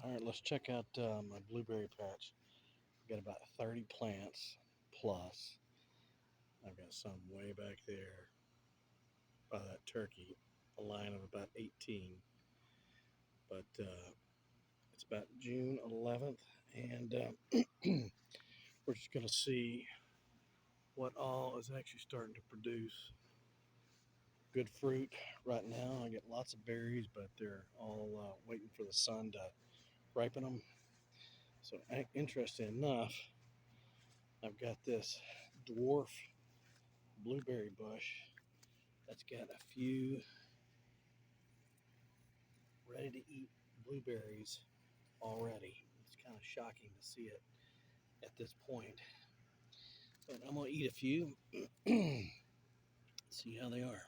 All right, let's check out my blueberry patch. I've got about 30 plants plus. I've got some way back there by that turkey, a line of about 18. But it's about June 11th, and we're just going to see what all is actually starting to produce good fruit right now. I get lots of berries, but they're all waiting for the sun to ripen them. So, interesting enough, I've got this dwarf blueberry bush that's got a few ready to eat blueberries already. It's kind of shocking to see it at this point. But I'm going to eat a few, see how they are.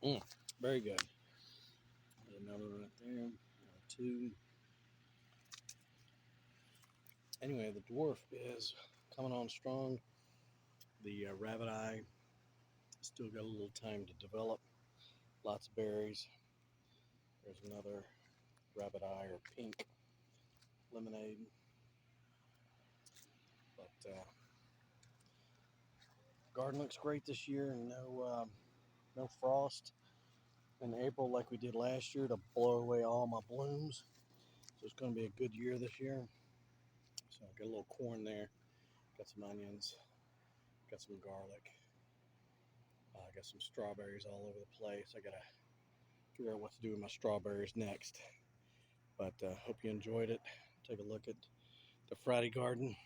Mm, very good. There's another right there, another two. Anyway, the dwarf is coming on strong. The rabbit eye still got a little time to develop. Lots of berries. There's another rabbit eye or pink lemonade. But garden looks great this year. No frost in April like we did last year to blow away all my blooms. So it's going to be a good year this year. So I got a little corn there. Got some onions. Got some garlic. I got some strawberries all over the place. I got to figure out what to do with my strawberries next. But hope you enjoyed it. Take a look at the Friday garden.